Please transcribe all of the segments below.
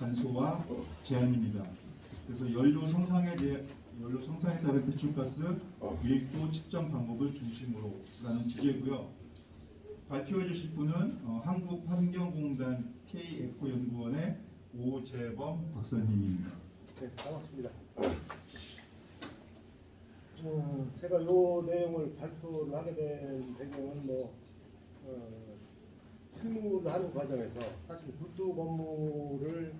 단소와 제한입니다. 그래서 연료 성상에 따른 배출가스 유입도 측정 방법을 중심으로라는 주제고요. 발표해 주실 분은 한국환경공단 KF 연구원의 오재범 박사님입니다. 네, 반갑습니다. 제가 이 내용을 발표를 하게 된 배경은 실무를 하는 과정에서 사실 굴뚝 업무를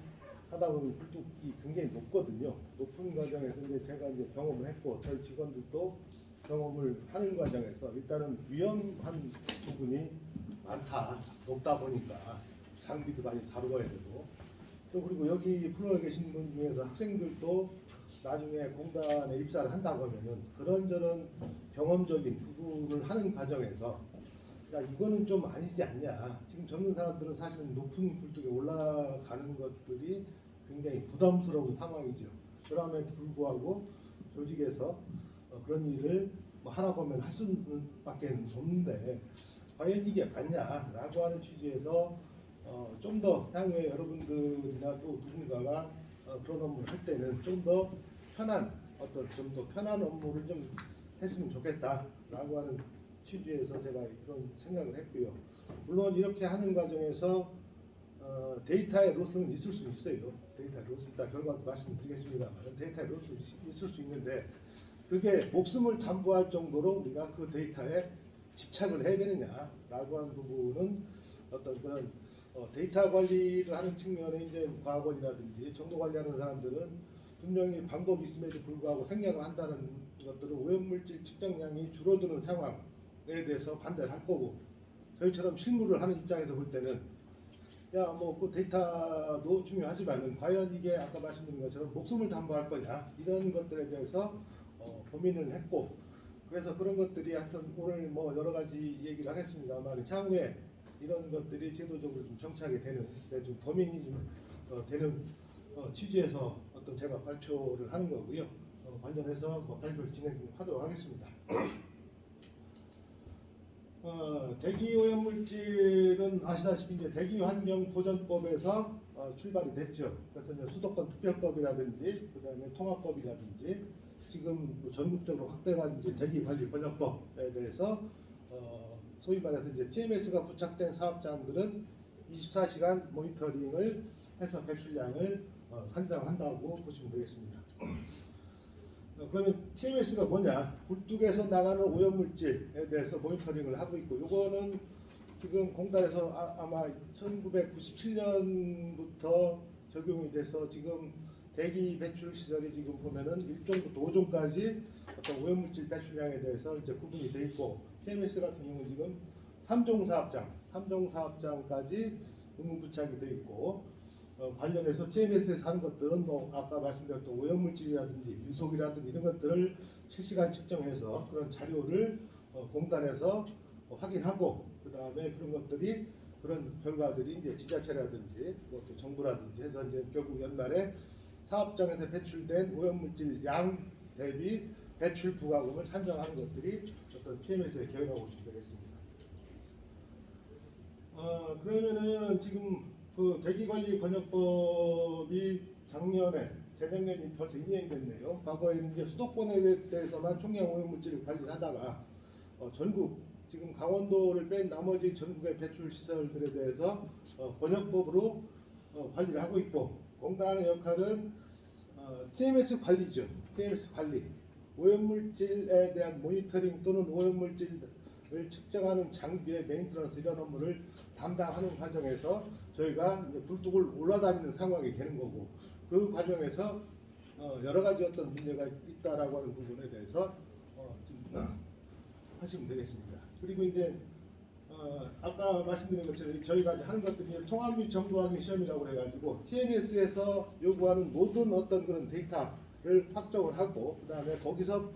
하다 보면 굴뚝이 굉장히 높거든요. 높은 과정에서 제가 경험을 했고 저희 직원들도 경험을 하는 과정에서 일단은 위험한 부분이 많다. 높다 보니까 장비도 많이 다루어야 되고 또 그리고 여기 플로어에 계신 분 중에서 학생들도 나중에 공단에 입사를 한다고 하면은 그런저런 경험적인 부분을 하는 과정에서 야 이거는 좀 아니지 않냐. 지금 젊은 사람들은 사실은 높은 굴뚝에 올라가는 것들이 굉장히 부담스러운 상황이죠. 그럼에도 불구하고 조직에서 그런 일을 하나 보면 할 수밖에 없는데 과연 이게 맞냐라고 하는 취지에서 좀 더 향후에 여러분들이나 또 누군가가 그런 업무를 할 때는 좀 더 편한 좀 더 편한 업무를 좀 했으면 좋겠다라고 하는 취지에서 제가 그런 생각을 했고요. 물론 이렇게 하는 과정에서 데이터의 로스는 있을 수 있어요. 데이터의 로스 이따 결과도 말씀드리겠습니다만 데이터의 로스 있을 수 있는데 그게 목숨을 담보할 정도로 우리가 그 데이터에 집착을 해야 되느냐라고 하는 부분은 어떤 그런 데이터 관리를 하는 측면에 이제 과학원이라든지 정도 관리하는 사람들은 분명히 방법이 있음에도 불구하고 생략을 한다는 것들은 오염물질 측정량이 줄어드는 상황에 대해서 반대를 할 거고 저희처럼 실무를 하는 입장에서 볼 때는 야 뭐 그 데이터도 중요하지만은 과연 이게 아까 말씀드린 것처럼 목숨을 담보할 거냐 이런 것들에 대해서 고민을 했고 그래서 그런 것들이 하여튼 오늘 뭐 여러 가지 얘기를 하겠습니다만 향후에 이런 것들이 제도적으로 좀 정착이 되는 좀 고민이 좀 되는 취지에서 어떤 제가 발표를 하는 거고요. 관련해서 발표를 진행하도록 하겠습니다. 대기오염물질은 아시다시피 이제 대기환경보전법에서 출발이 됐죠. 그래서 이제 수도권 특별법이라든지 그다음에 통합법이라든지 지금 전국적으로 확대한 이제 대기관리번역법에 대해서 소위 말해서 이제 TMS가 부착된 사업장들은 24시간 모니터링을 해서 배출량을 산정한다고 보시면 되겠습니다. 그러면 TMS가 뭐냐? 굴뚝에서 나가는 오염물질에 대해서 모니터링을 하고 있고 이거는 지금 공단에서 아마 1997년부터 적용이 돼서 지금 대기 배출 시설이 지금 보면은 1종부터 5종까지 어떤 오염물질 배출량에 대해서 이제 구분이 돼 있고 TMS 같은 경우는 지금 3종 사업장까지 의무부착이 돼 있고 관련해서 TMS에서 하는 것들은 뭐 아까 말씀드렸던 오염물질이라든지 유속이라든지 이런 것들을 실시간 측정해서 그런 자료를 공단에서 확인하고 그 다음에 그런 것들이 그런 결과들이 이제 지자체라든지 뭐 또 정부라든지 해서 이제 결국 연말에 사업장에서 배출된 오염물질 양 대비 배출 부과금을 산정하는 것들이 어떤 TMS의 계획이라고 보시면 되겠습니다. 그러면은 지금 그 대기관리번역법이 작년에 재작년이 벌써 2년이 됐네요. 과거에는 이제 수도권에 대해서만 총량 오염물질을 관리를 하다가 전국 지금 강원도를 뺀 나머지 전국의 배출 시설들에 대해서 번역법으로 관리를 하고 있고 공단의 역할은 TMS 관리죠. TMS 관리. 오염물질에 대한 모니터링 또는 오염물질을 측정하는 장비의 메인터넌스 이런 업무를 담당하는 과정에서 저희가 이제 굴뚝을 올라다니는 상황이 되는 거고 그 과정에서 여러 가지 어떤 문제가 있다라고 하는 부분에 대해서 좀 하시면 되겠습니다. 그리고 이제 아까 말씀드린 것처럼 저희가 이제 하는 것들이 통합 및 정보확인 시험이라고 해가지고 TMS에서 요구하는 모든 어떤 그런 데이터를 확정을 하고 그 다음에 거기서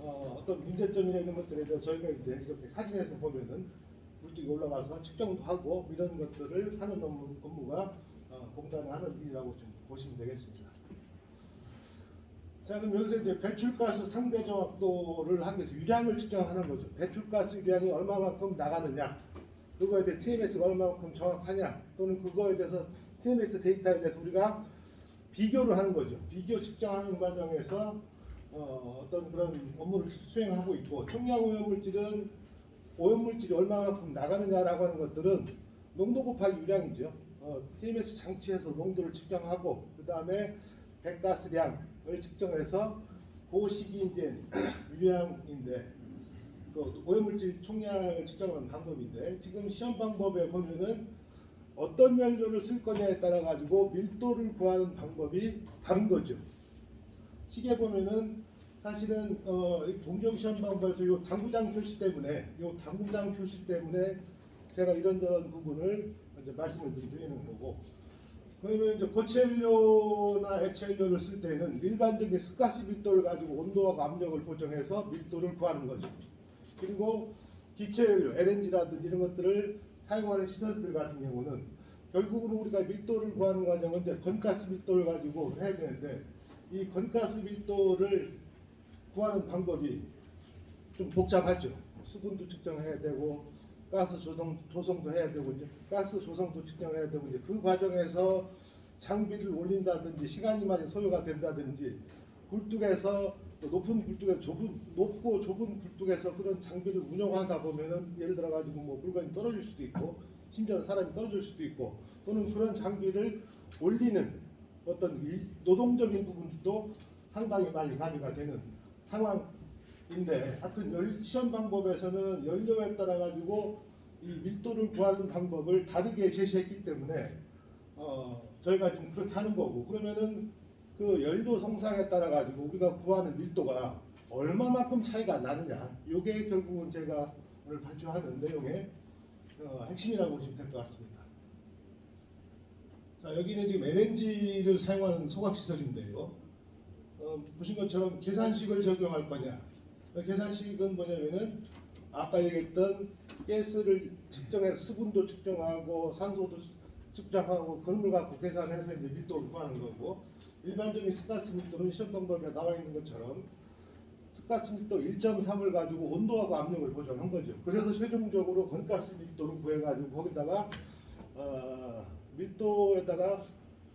어떤 문제점이나 이런 것들에 대해서 저희가 이제 이렇게 사진에서 보면은 굴뚝에 올라가서 측정도 하고 이런 것들을 하는 업무가 공단에 하는 일이라고 좀 보시면 되겠습니다. 자, 그럼 여기서 이제 배출가스 상대 정확도를 하기 위해서 유량을 측정하는 거죠. 배출가스 유량이 얼마만큼 나가느냐, 그거에 대해 TMS가 얼마만큼 정확하냐, 또는 그거에 대해서 TMS 데이터에 대해서 우리가 비교를 하는 거죠. 비교 측정하는 과정에서 어떤 그런 업무를 수행하고 있고, 총량 오염물질은 오염물질이 얼마만큼 나가느냐라고 하는 것들은 농도 곱하기 유량이죠. TMS 장치에서 농도를 측정하고 그 다음에 배가스량을 측정해서 그 시기 이제 유량인데 그 오염물질 총량을 측정하는 방법인데, 지금 시험 방법에 보면은 어떤 연료를 쓸 거냐에 따라 가지고 밀도를 구하는 방법이 다른 거죠. 시계 보면은 사실은 이 공정 시험 방법에서 요 당구장 표시 때문에 제가 이런저런 부분을 이제 말씀을 드리는 거고, 그러면 이제 고체연료나 액체연료를 쓸 때는 일반적인 습가스 밀도를 가지고 온도와 압력을 보정해서 밀도를 구하는 거죠. 그리고 기체연료, LNG라든지 이런 것들을 사용하는 시설들 같은 경우는 결국은 우리가 밀도를 구하는 과정은 이제 건가스 밀도를 가지고 해야 되는데, 이 건가스 밀도를 구하는 방법이 좀 복잡하죠. 수분도 측정해야 되고 가스 조성도 해야 되고 이제 가스 조성도 측정해야 되고 이제 그 과정에서 장비를 올린다든지 시간이 많이 소요가 된다든지, 굴뚝에서 높은 굴뚝에 높고 좁은 굴뚝에서 그런 장비를 운영하다 보면은 예를 들어 가지고 뭐 물건이 떨어질 수도 있고 심지어는 사람이 떨어질 수도 있고, 또는 그런 장비를 올리는 어떤 노동적인 부분도 상당히 많이 가미가 되는 상황인데, 하여튼 시험 방법에서는 연료에 따라 가지고 이 밀도를 구하는 방법을 다르게 제시했기 때문에 저희가 지금 그렇게 하는 거고, 그러면은 그 연료 성상에 따라 가지고 우리가 구하는 밀도가 얼마만큼 차이가 나느냐, 이게 결국은 제가 오늘 발표하는 내용의 핵심이라고 보시면 될 것 같습니다. 자, 여기는 지금 LNG를 사용하는 소각시설인데요. 보신 것처럼 계산식을 적용할 거냐. 계산식은 뭐냐면은 아까 얘기했던 가스를 측정해서 수분도 측정하고 산소도 측정하고 그런 걸 갖고 계산해서 이제 밀도를 구하는 거고, 일반적인 습가스 밀도는 시험 방법에 나와 있는 것처럼 습가스 밀도 1.3을 가지고 온도하고 압력을 보정한 거죠. 그래서 최종적으로 건가스 밀도를 구해가지고 거기다가 밀도에다가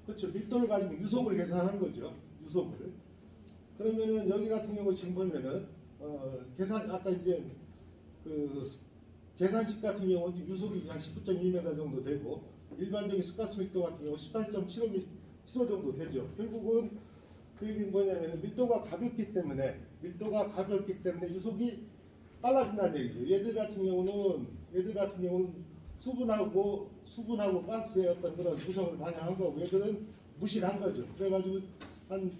그렇죠, 밀도를 가지고 유속을 계산하는 거죠. 유속을. 그러면은 여기 같은 경우 지금 보면은 계산 아까 이제 그 계산식 같은 경우는 유속이 한 19.2m 정도 되고, 일반적인 습가스 밀도 같은 경우 18.75 정도 되죠. 결국은 그 얘기는 뭐냐면 밀도가 가볍기 때문에 유속이 빨라진다는 얘기죠. 얘들 같은 경우는 수분하고 가스의 어떤 그런 구성을 반영한 거고, 얘들은 무실한 거죠. 그래가지고 한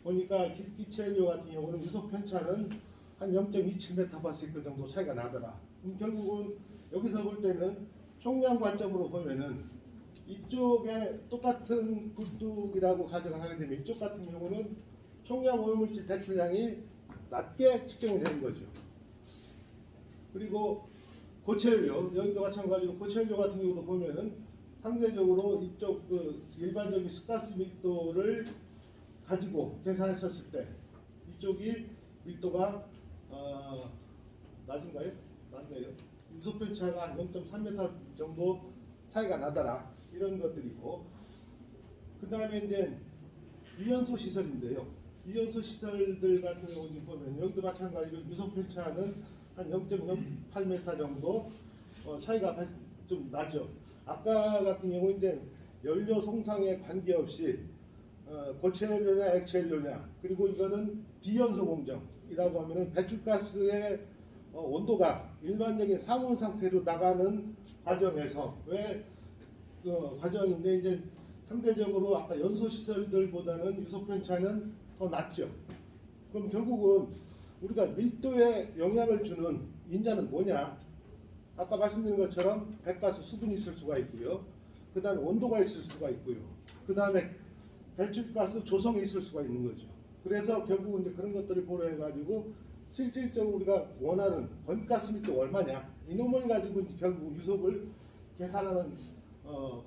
보니까 기체연료 같은 경우는 유속 편차는 한 0.27m/s 정도 차이가 나더라. 결국은 여기서 볼 때는 총량 관점으로 보면은 이쪽에 똑같은 굴뚝이라고 가정을 하게 되면 이쪽 같은 경우는 총량 오염물질 배출량이 낮게 측정이 되는 거죠. 그리고 고체연료, 여기도 마찬가지로 고체연료 같은 경우도 보면은 상대적으로 이쪽 그 일반적인 습가스 밀도를 가지고 계산했었을 때 이쪽이 밀도가 낮은가요? 낮네요. 유속 편차가 한 0.3m 정도 차이가 나더라. 이런 것들이고, 그 다음에 이제 유연소 시설인데요. 유연소 시설들 같은 경우 보면 여기도 마찬가지로 유속 편차는 한 0.08m 정도 차이가 좀 나죠. 아까 같은 경우 이제 연료 송상에 관계없이 고체연료냐 액체연료냐, 그리고 이거는 비연소 공정이라고 하면은 배출가스의 온도가 일반적인 상온 상태로 나가는 과정에서 과정인데, 이제 상대적으로 아까 연소 시설들보다는 유속 편차는 더 낮죠. 그럼 결국은 우리가 밀도에 영향을 주는 인자는 뭐냐? 아까 말씀드린 것처럼 배가스 수분이 있을 수가 있고요. 그 다음에 온도가 있을 수가 있고요. 그 다음에 배출가스 조성이 있을 수가 있는 거죠. 그래서 결국은 이제 그런 것들을 고려해가지고 실질적으로 우리가 원하는 건가스 밀도 얼마냐, 이놈을 가지고 이제 결국 유속을 계산하는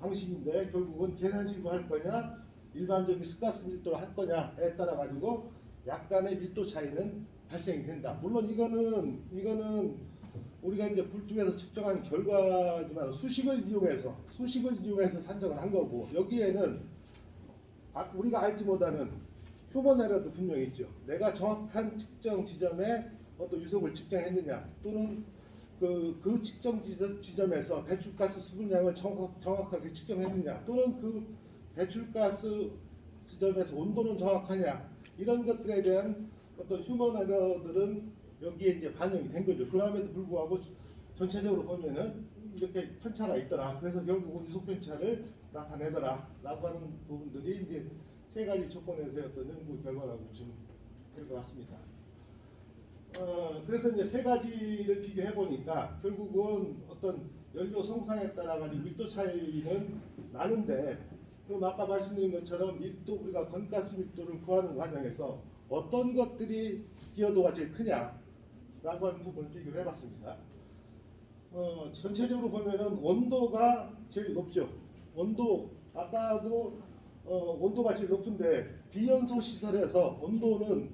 방식인데, 결국은 계산식으로 할 거냐 일반적인 습가스 밀도로 할 거냐에 따라 가지고 약간의 밀도 차이는 발생이 된다. 물론 이거는 우리가 이제 굴뚝에서 측정한 결과지만 수식을 이용해서 산정을 한 거고, 여기에는 우리가 알지 못하는 휴먼 에러도 분명히 있죠. 내가 정확한 측정 지점에 어떤 유속을 측정했느냐, 또는 그 측정 지점에서 배출가스 수분량을 정확하게 측정했느냐, 또는 그 배출가스 지점에서 온도는 정확하냐, 이런 것들에 대한 어떤 휴먼 에러들은 여기에 이제 반영이 된 거죠. 그럼에도 불구하고 전체적으로 보면은 이렇게 편차가 있더라. 그래서 결국은 유속 편차를 나타내더라 라고 하는 부분들이 이제 세 가지 조건에서의 어떤 연구 결과라고 보시면 될 것 같습니다. 그래서 이제 세 가지를 비교해 보니까 결국은 어떤 연료 성상에 따라 가지고 밀도 차이는 나는데, 그럼 아까 말씀드린 것처럼 밀도, 우리가 건가스 밀도를 구하는 과정에서 어떤 것들이 기여도가 제일 크냐라고 하는 부분을 비교를 해봤습니다. 전체적으로 보면은 온도가 제일 높죠. 온도, 아까도 온도가 제일 높은데, 비연소 시설에서 온도는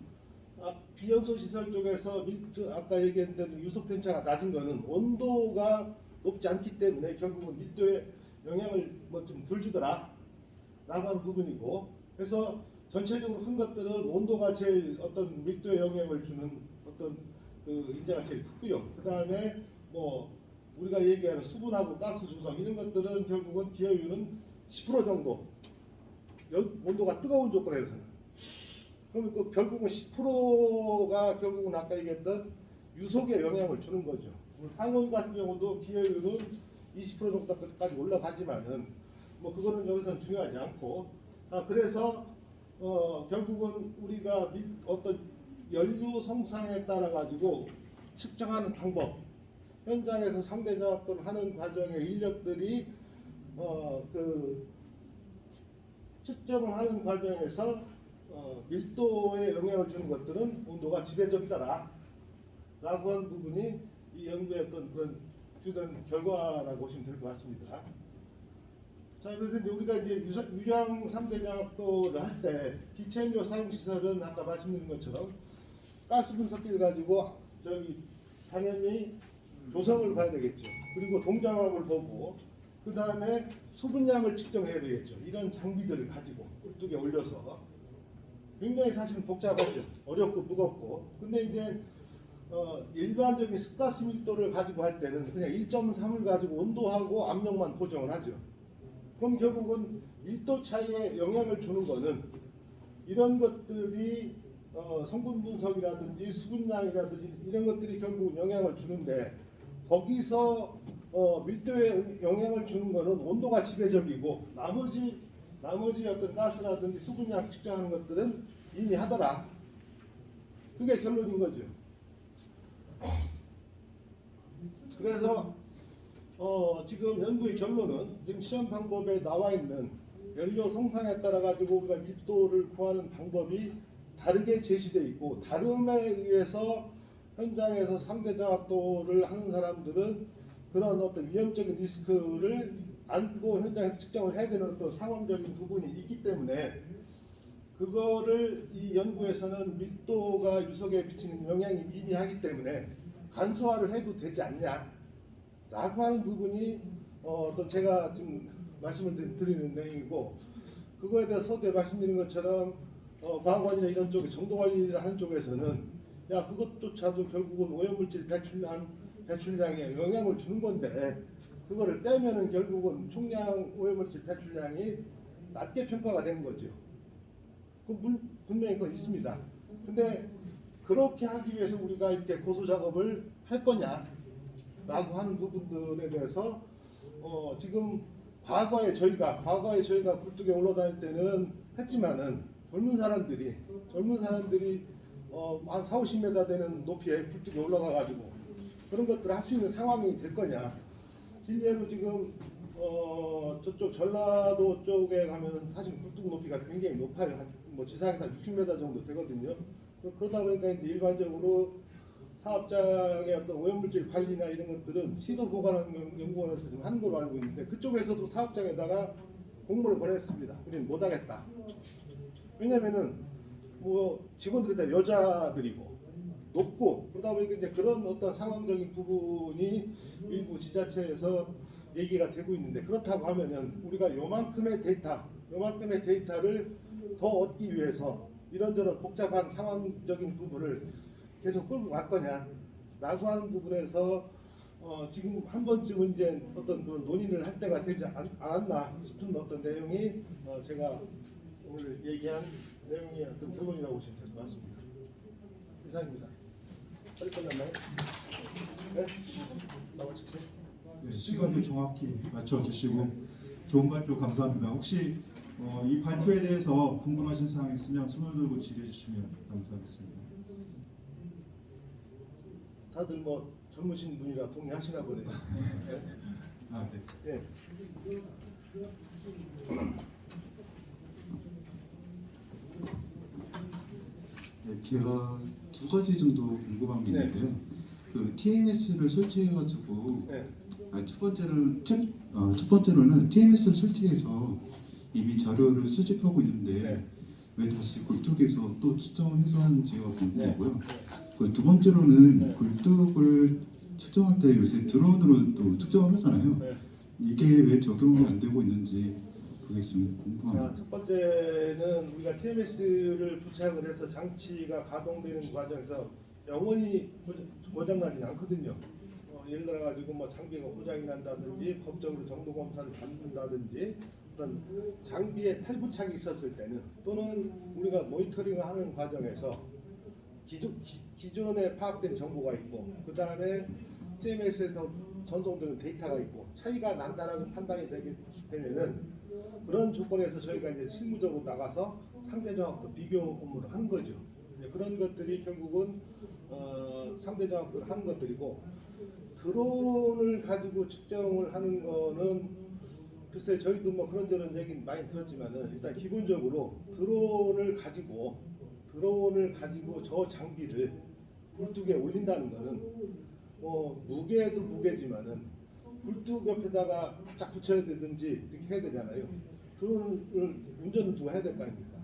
비연소 시설 쪽에서 아까 얘기한 대로 유속 편차가 낮은 거는 온도가 높지 않기 때문에 결국은 밀도에 영향을 뭐 좀 덜 주더라 라고 하는 부분이고, 그래서 전체적으로 큰 것들은 온도가 제일 어떤 밀도에 영향을 주는 어떤 그 인자가 제일 크고요. 그 다음에 뭐 우리가 얘기하는 수분하고 가스 조성 이런 것들은 결국은 기여율은 10% 정도, 온도가 뜨거운 조건에서는. 그러면 그 결국은 10%가 결국은 아까 얘기했던 유속에 영향을 주는 거죠. 상온 같은 경우도 기여율은 20% 정도까지 올라가지만은 뭐 그거는 여기서는 중요하지 않고, 그래서 결국은 우리가 어떤 연료 성상에 따라 가지고 측정하는 방법, 현장에서 상대 작업을 하는 과정의 인력들이 그 측정을 하는 과정에서 밀도에 영향을 주는 것들은 온도가 지배적이다라 라고 하는 부분이 이 연구의 어떤 그런 주된 결과라고 보시면 될 것 같습니다. 자, 그래서 이제 우리가 이제 유량 3대 작업도를 할 때 기체연료 사용 시설은 아까 말씀드린 것처럼 가스 분석기를 가지고 당연히 조성을 봐야 되겠죠. 그리고 동장압을 보고, 그 다음에 수분량을 측정해야 되겠죠. 이런 장비들을 가지고 꿀뚝에 올려서 굉장히 사실은 복잡하죠. 어렵고 무겁고. 근데 이제 일반적인 습가스 밀도를 가지고 할 때는 그냥 1.3을 가지고 온도하고 압력만 보정을 하죠. 그럼 결국은 밀도 차이에 영향을 주는 거는 이런 것들이 성분 분석이라든지 수분량이라든지 이런 것들이 결국은 영향을 주는데, 거기서 밀도에 영향을 주는 거는 온도가 지배적이고 나머지 어떤 가스라든지 수분량 측정하는 것들은 이미 하더라. 그게 결론인 거죠. 그래서 지금 연구의 결론은 지금 시험 방법에 나와 있는 연료 성상에 따라 가지고 우리가 밀도를 구하는 방법이 다르게 제시되어 있고, 다름에 의해서 현장에서 상대 정확도를 하는 사람들은 그런 어떤 위험적인 리스크를 안고 현장에서 측정을 해야 되는 어떤 상황적인 부분이 있기 때문에, 그거를 이 연구에서는 밀도가 유속에 미치는 영향이 미미하기 때문에 간소화를 해도 되지 않냐 라고 하는 부분이 또 제가 좀 말씀을 드리는 내용이고, 그거에 대해서 서두에 말씀드린 것처럼 과학관이나 이런 쪽에 정도관리를 하는 쪽에서는 야, 그것조차도 결국은 오염물질 배출량에 영향을 주는 건데, 그거를 빼면은 결국은 총량 오염물질 배출량이 낮게 평가가 되는 거죠. 분명히 그건 있습니다. 근데 그렇게 하기 위해서 우리가 이렇게 고소 작업을 할 거냐라고 하는 부분들에 대해서 지금 과거에 저희가 굴뚝에 올라다닐 때는 했지만은 젊은 사람들이 한 4, 50m 되는 높이에 굴뚝에 올라가 가지고 그런 것들을 할 수 있는 상황이 될 거냐. 실제로 지금 저쪽 전라도 쪽에 가면 사실 굴뚝 높이가 굉장히 높아요. 뭐 지상에서 60m 정도 되거든요. 그러다 보니까 이제 일반적으로 사업장의 어떤 오염물질 관리나 이런 것들은 시도 보관하는 연구원에서 지금 하는 걸로 알고 있는데, 그쪽에서도 사업장에다가 공문을 보냈습니다. 우리는 못하겠다. 왜냐면은 뭐 직원들이 다 여자들이고 높고 그러다 보니까 이제 그런 어떤 상황적인 부분이 일부 지자체에서 얘기가 되고 있는데 그렇다고 하면은 우리가 요만큼의 데이터를 더 얻기 위해서 이런저런 복잡한 상황적인 부분을 계속 끌고 갈 거냐 나수하는 부분에서 지금 한 번쯤은 이제 어떤 그런 논의를 할 때가 되지 않았나 싶은 어떤 내용이 제가 오늘 얘기한 내용의 어떤 결론이라고 보시면 될 것 같습니다. 이상입니다. 빨리 끝났나요? 네? 나와주세요. 네, 시간을 정확히 맞춰주시고 좋은 발표 감사합니다. 혹시 이 발표에 대해서 궁금하신 사항 있으면 손을 들고 질의해 주시면 감사하겠습니다. 다들 뭐 젊으신 분이라 동의하시나 보네요. 네. 아, 네. 네. 네, 제가 두 가지 정도 궁금한 게 있는데요. 그 TMS를 설치해가지고 네. 첫 번째로는 TMS를 설치해서 이미 자료를 수집하고 있는데 네. 왜 다시 굴뚝에서 또 측정을 해서 하는지가 궁금하고요. 네. 그 두 번째로는 네. 굴뚝을 측정할 때 요새 드론으로 또 측정을 하잖아요. 네. 이게 왜 적용이 안 되고 있는지 그게 좀 궁금합니다. 자, 첫 번째는 우리가 TMS를 부착을 해서 장치가 가동되는 과정에서 영원히 고장나지는 않거든요. 예를 들어 가지고 뭐 장비가 고장이 난다든지 법적으로 정도 검사를 받는다든지 어떤 장비에 탈부착이 있었을 때는 또는 우리가 모니터링하는 과정에서 기존에 파악된 정보가 있고 그 다음에 TMS에서 전송되는 데이터가 있고 차이가 난다라고 판단이 되면은 그런 조건에서 저희가 이제 실무적으로 나가서 상대 정확도 비교 업무를 하는 거죠. 그런 것들이 결국은 상대 정확도를 하는 것들이고 드론을 가지고 측정을 하는 거는 글쎄 저희도 뭐 그런저런 얘기 많이 들었지만은 일단 기본적으로 드론을 가지고 저 장비를 굴뚝에 올린다는 거는 무게도 무게지만은 굴뚝 옆에다가 바짝 붙여야 되든지 이렇게 해야 되잖아요. 드론을 운전을 누가 해야 될 거 아닙니까?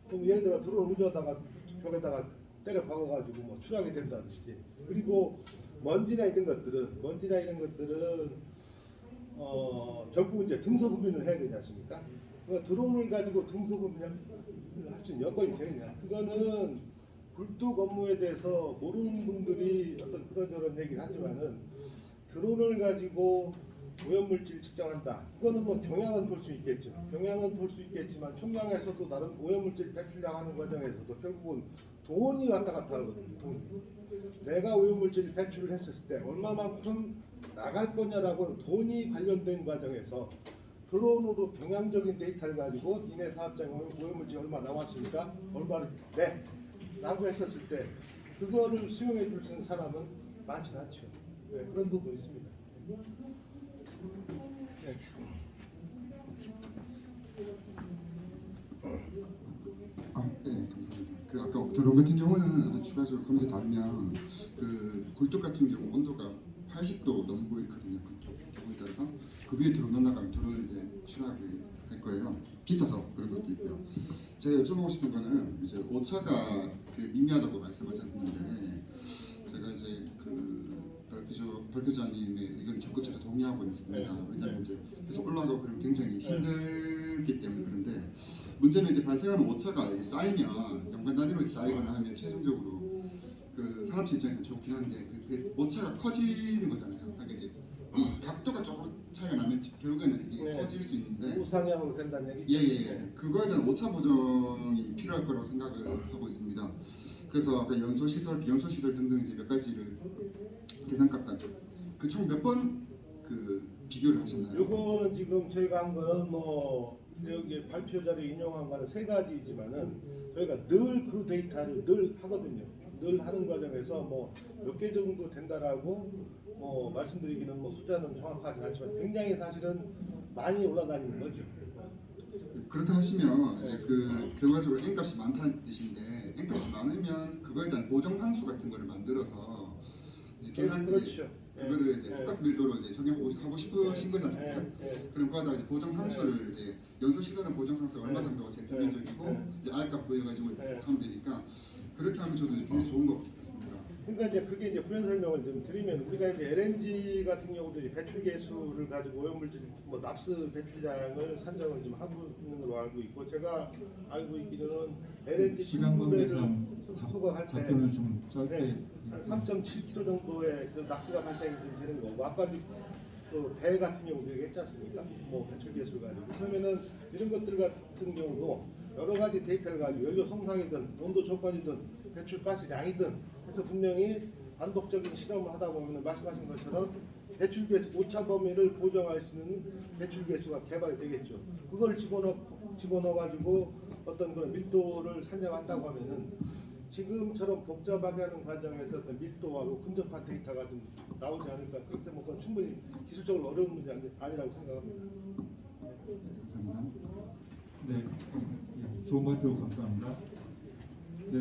그럼 예를 들어 드론을 운전하다가 벽에다가 때려 박아가지고 뭐 추락이 된다든지 그리고 먼지나 이런 것들은 결국 이제 등소급인을 해야 되지 않습니까? 그러니까 드론을 가지고 등소급인을 할 수 있는 여건이 되느냐? 그거는 굴뚝 업무에 대해서 모르는 분들이 어떤 그런저런 얘기를 하지만은 드론을 가지고 오염물질 측정한다. 이거는 뭐 경향은 볼 수 있겠죠. 경향은 볼 수 있겠지만 총량에서도 다른 오염물질 배출량하는 과정에서도 결국은 돈이 왔다 갔다 하거든요. 돈이. 내가 오염물질 배출을 했을 때 얼마만큼 나갈 거냐라고 돈이 관련된 과정에서 드론으로 경향적인 데이터를 가지고 니네 사업장에 오염물질 얼마 나왔습니까? 얼마를 네 라고 했었을 때 그거를 수용해 줄 수 있는 사람은 많지 않죠. 네, 그런 부분이 있습니다. 네. 네, 감사합니다. 그 아까 드론 같은 경우는 추가적으로 검사 다르면 그 굴뚝 같은 경우 온도가 80도 넘고 있거든요. 그쪽 경우에 따라서 그 위에 드론 올라가면 드론을 이제 추가하게 할 거예요. 비싸서 그런 것도 있고요. 제가 여쭤보고 싶은 거는 이제 오차가 그 미미하다고 말씀하셨는데 제가 이제 그 발표자님의 의견을 적극적으로 동의하고 있습니다. 왜냐하면 이제 계속 올라가고 그러면 굉장히 힘들기 때문에 그런데 문제는 이제 발생하는 오차가 쌓이면 연간 단위로 쌓이거나 하면 최종적으로 그 산업체 입장에서는 좋긴 한데 그 오차가 커지는 거잖아요. 그러니까 이제 이 각도가 조금 차이가 나면 결국에는 이게 커질 수 있는데 우상향으로 된다는 얘기죠. 예. 그거에 대한 오차 보정이 필요할 거라고 생각을 하고 있습니다. 그래서 아까 연소 시설, 비연소 시설 등등 이제 몇 가지를 계산값과 그총 몇 번 그 비교를 하셨나요? 요거는 지금 저희가 한 거는 뭐 여기 발표 자료에 인용한 거는 세 가지이지만은 저희가 늘 그 데이터를 늘 하거든요. 늘 하는 과정에서 뭐 몇 개 정도 된다라고 뭐 말씀드리기는 뭐 숫자는 정확하지 않지만 굉장히 사실은 많이 올라다니는 거죠. 그렇다 하시면 이제 그 결과적으로 N값이 많다는 뜻인데 N값이 많으면 그거에 대한 보정 상수 같은 거를 만들어서 이제 계산 그렇죠. 그거를 이제 스파스 빌더로 이제 적용하고 싶으신 거지 않습니까? 그럼 거기다 이제 보정 상수를 이제 연소 시설은 보정 상수 얼마 정도가 제일 평균적이고 이제 R값 구해가지고 하면 되니까 그렇게 하면 저도 굉장히 좋은 것 같습니다. 그러니까 이제 그게 이제 부연 설명을 좀 드리면 우리가 이제 LNG 같은 경우도 이제 배출 개수를 가지고 오염물질 뭐 낙스 배출량을 산정을 좀 하고 있는 걸로 알고 있고 제가 알고 있기로는 LNG 시간 19배를 관계상 소거할 때 답변을 좀 짧게. 네, 한 3.7kg 정도의 그 낙스가 발생이 좀 되는 거고 아까 이제 그배 같은 경우도 얘기했지 않습니까? 뭐 배출 개수 가지고 그러면은 이런 것들 같은 경우도 여러 가지 데이터를 가지고 연료 성상이든 온도 조건이든 배출 가스량이든 해서 분명히 반복적인 실험을 하다 보면 말씀하신 것처럼 배출 개수 오차 범위를 보정할 수 있는 배출 개수가 개발이 되겠죠. 그걸 집어넣어 가지고 어떤 그런 밀도를 산정한다고 하면은 지금처럼 복잡하게 하는 과정에서 어떤 밀도하고 근접한 데이터가 좀 나오지 않을까. 그렇기 때문에 그건 충분히 기술적으로 어려운 문제 아니라고 생각합니다. 감사합니다. 네, 좋은 발표 감사합니다. 네,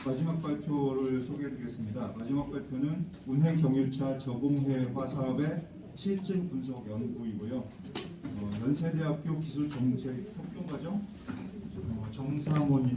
마지막 발표를 소개해드리겠습니다. 마지막 발표는 운행 경유차 저공해화 사업의 실증 분석 연구이고요. 연세대학교 기술정책협동과정 정상원님